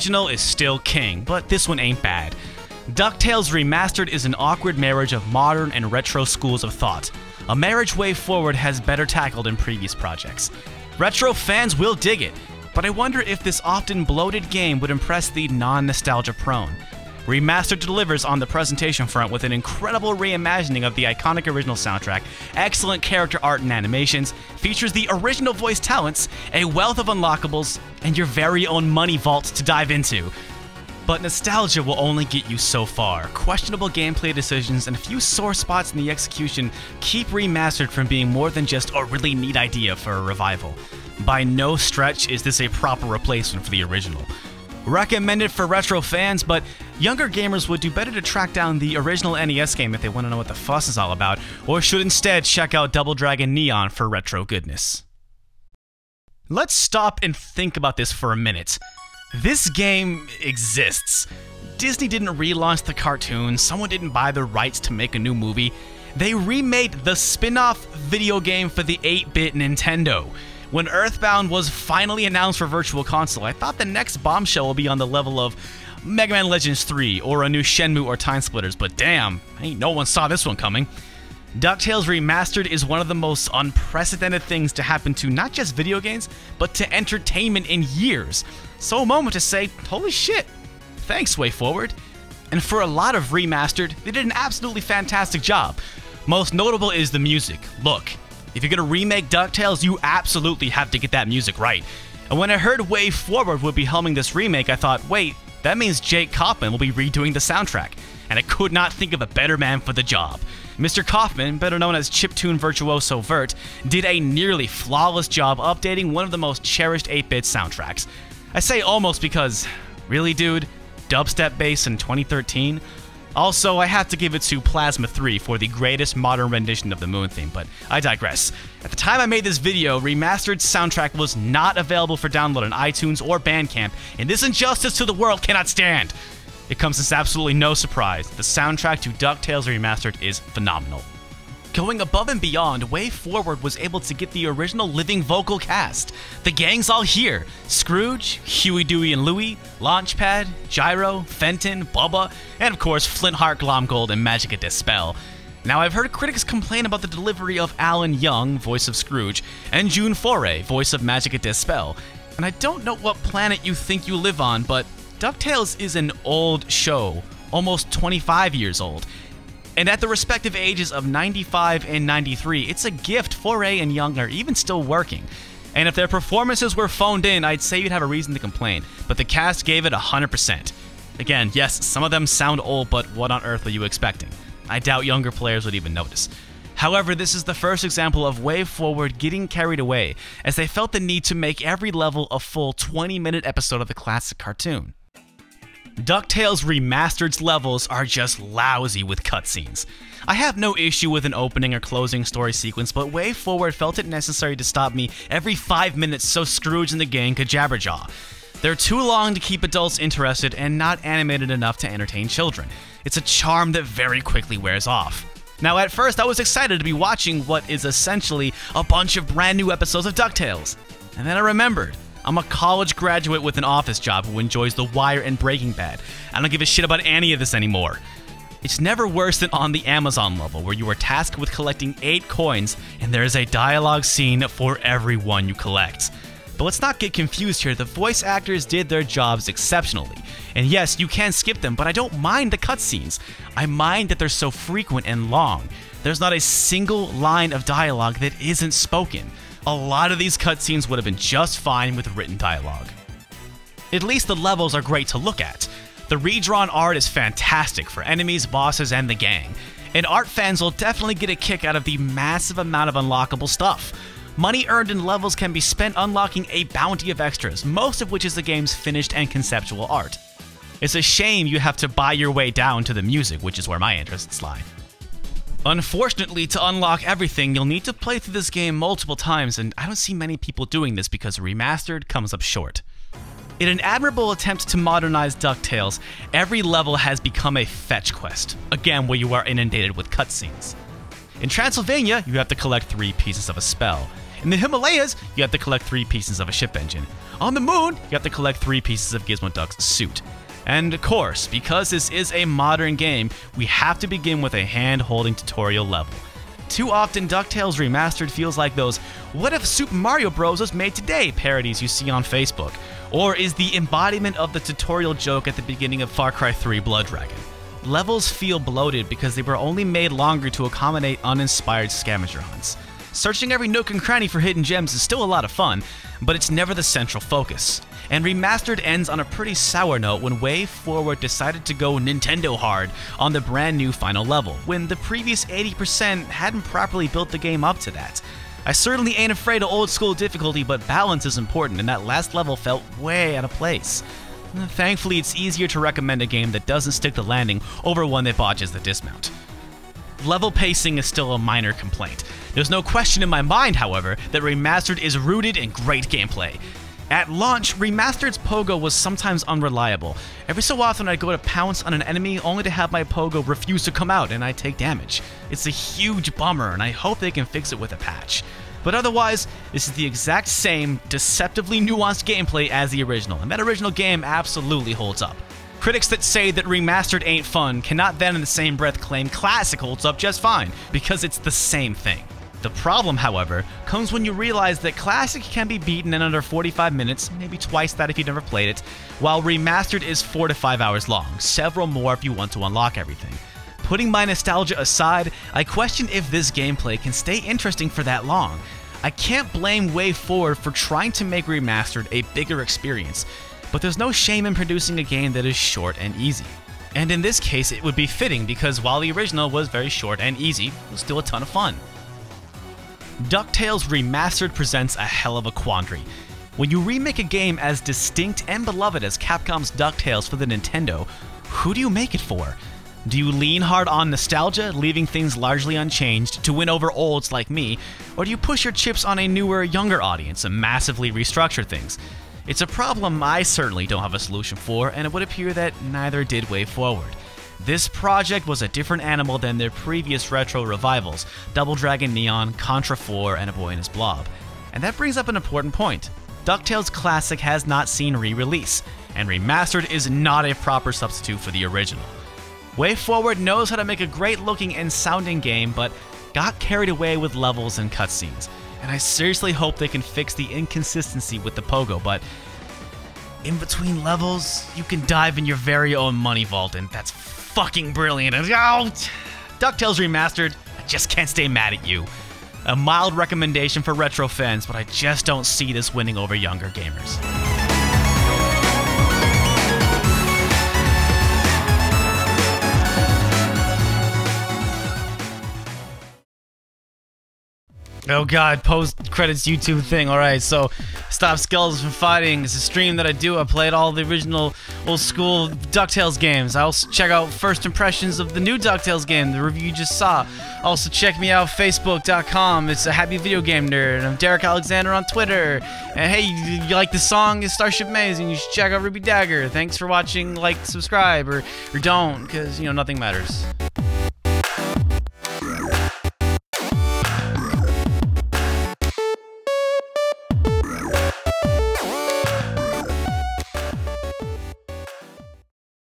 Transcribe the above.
original is still king, but this one ain't bad. Ducktales Remastered is an awkward marriage of modern and retro schools of thought. A marriage WayForward has better tackled in previous projects. Retro fans will dig it, but I wonder if this often bloated game would impress the non-nostalgia prone. Remastered delivers on the presentation front with an incredible reimagining of the iconic original soundtrack, excellent character art and animations, features the original voice talents, a wealth of unlockables, and your very own money vault to dive into. But nostalgia will only get you so far. Questionable gameplay decisions and a few sore spots in the execution keep Remastered from being more than just a really neat idea for a revival. By no stretch is this a proper replacement for the original. Recommended for retro fans, but younger gamers would do better to track down the original NES game if they want to know what the fuss is all about, or should instead check out Double Dragon Neon for retro goodness. Let's stop and think about this for a minute. This game exists. Disney didn't relaunch the cartoon, someone didn't buy the rights to make a new movie. They remade the spin-off video game for the 8-bit Nintendo. When Earthbound was finally announced for Virtual Console, I thought the next bombshell will be on the level of Mega Man Legends 3 or a new Shenmue or Time Splitters, but damn, ain't no one saw this one coming. Ducktales Remastered is one of the most unprecedented things to happen to not just video games, but to entertainment in years. So a moment to say, holy shit, thanks WayForward. And for a lot of Remastered, they did an absolutely fantastic job. Most notable is the music. Look, if you're gonna remake DuckTales, you absolutely have to get that music right. And when I heard WayForward would be helming this remake, I thought, wait, that means Jake Kaufman will be redoing the soundtrack. And I could not think of a better man for the job. Mr. Kaufman, better known as chiptune virtuoso Vert, did a nearly flawless job updating one of the most cherished 8-bit soundtracks. I say almost because, really dude, dubstep bass in 2013? Also, I have to give it to Plasma 3 for the greatest modern rendition of the Moon theme, but I digress. At the time I made this video, Remastered's soundtrack was not available for download on iTunes or Bandcamp, and this injustice to the world cannot stand. It comes as absolutely no surprise. The soundtrack to DuckTales Remastered is phenomenal. Going above and beyond, WayForward was able to get the original living vocal cast. The gang's all here. Scrooge, Huey, Dewey, and Louie, Launchpad, Gyro, Fenton, Bubba, and of course Flintheart, Glomgold, and Magica Dispel. Now I've heard critics complain about the delivery of Alan Young, voice of Scrooge, and June Foray, voice of Magica Dispel. And I don't know what planet you think you live on, but DuckTales is an old show, almost 25 years old. And at the respective ages of 95 and 93, it's a gift Foray and Young are even still working. And if their performances were phoned in, I'd say you'd have a reason to complain, but the cast gave it 100%. Again, yes, some of them sound old, but what on earth were you expecting? I doubt younger players would even notice. However, this is the first example of WayForward getting carried away, as they felt the need to make every level a full 20-minute episode of the classic cartoon. DuckTales Remastered's levels are just lousy with cutscenes. I have no issue with an opening or closing story sequence, but WayForward felt it necessary to stop me every 5 minutes so Scrooge and the gang could jabberjaw. They're too long to keep adults interested and not animated enough to entertain children. It's a charm that very quickly wears off. Now at first I was excited to be watching what is essentially a bunch of brand new episodes of DuckTales. And then I remembered. I'm a college graduate with an office job who enjoys The Wire and Breaking Bad. I don't give a shit about any of this anymore. It's never worse than on the Amazon level, where you are tasked with collecting 8 coins, and there is a dialogue scene for every one you collect. But let's not get confused here, the voice actors did their jobs exceptionally. And yes, you can skip them, but I don't mind the cutscenes. I mind that they're so frequent and long. There's not a single line of dialogue that isn't spoken. A lot of these cutscenes would have been just fine with written dialogue. At least the levels are great to look at. The redrawn art is fantastic for enemies, bosses, and the gang. And art fans will definitely get a kick out of the massive amount of unlockable stuff. Money earned in levels can be spent unlocking a bounty of extras, most of which is the game's finished and conceptual art. It's a shame you have to buy your way down to the music, which is where my interests lie. Unfortunately, to unlock everything, you'll need to play through this game multiple times, and I don't see many people doing this because Remastered comes up short. In an admirable attempt to modernize DuckTales, every level has become a fetch quest, again where you are inundated with cutscenes. In Transylvania, you have to collect 3 pieces of a spell. In the Himalayas, you have to collect 3 pieces of a ship engine. On the moon, you have to collect 3 pieces of Gizmo Duck's suit. And of course, because this is a modern game, we have to begin with a hand-holding tutorial level. Too often, DuckTales Remastered feels like those "What if Super Mario Bros. Was made today" parodies you see on Facebook, or is the embodiment of the tutorial joke at the beginning of Far Cry 3 Blood Dragon. Levels feel bloated because they were only made longer to accommodate uninspired scavenger hunts. Searching every nook and cranny for hidden gems is still a lot of fun, but it's never the central focus. And Remastered ends on a pretty sour note when WayForward decided to go Nintendo hard on the brand new final level, when the previous 80% hadn't properly built the game up to that. I certainly ain't afraid of old school difficulty, but balance is important, and that last level felt way out of place. Thankfully, it's easier to recommend a game that doesn't stick the landing over one that botches the dismount. Level pacing is still a minor complaint. There's no question in my mind, however, that Remastered is rooted in great gameplay. At launch, Remastered's pogo was sometimes unreliable. Every so often I'd go to pounce on an enemy only to have my pogo refuse to come out and I'd take damage. It's a huge bummer, and I hope they can fix it with a patch. But otherwise, this is the exact same, deceptively nuanced gameplay as the original, and that original game absolutely holds up. Critics that say that Remastered ain't fun cannot then in the same breath claim Classic holds up just fine, because it's the same thing. The problem, however, comes when you realize that Classic can be beaten in under 45 minutes, maybe twice that if you've never played it, while Remastered is 4 to 5 hours long, several more if you want to unlock everything. Putting my nostalgia aside, I question if this gameplay can stay interesting for that long. I can't blame WayForward for trying to make Remastered a bigger experience, but there's no shame in producing a game that is short and easy. And in this case, it would be fitting because while the original was very short and easy, it was still a ton of fun. DuckTales Remastered presents a hell of a quandary. When you remake a game as distinct and beloved as Capcom's DuckTales for the Nintendo, who do you make it for? Do you lean hard on nostalgia, leaving things largely unchanged to win over olds like me, or do you push your chips on a newer, younger audience and massively restructure things? It's a problem I certainly don't have a solution for, and it would appear that neither did WayForward. This project was a different animal than their previous retro revivals, Double Dragon Neon, Contra 4, and A Boy and His Blob. And that brings up an important point. DuckTales Classic has not seen re-release, and Remastered is not a proper substitute for the original. WayForward knows how to make a great-looking and sounding game, but got carried away with levels and cutscenes. And I seriously hope they can fix the inconsistency with the pogo, but in between levels, you can dive in your very own money vault, and that's fucking brilliant. And oh, DuckTales Remastered, I just can't stay mad at you. A mild recommendation for retro fans, but I just don't see this winning over younger gamers. Oh god, post-credits YouTube thing. Alright, so Stop Skeletons from Fighting is a stream that I do. I played all the original old-school DuckTales games. I also check out first impressions of the new DuckTales game, the review you just saw. Also check me out, facebook.com. It's a happy video game nerd. I'm Derek Alexander on Twitter. And hey, you like the song? It's Starship Amazing. You should check out Ruby Dagger. Thanks for watching, like, subscribe, or don't, because, you know, nothing matters.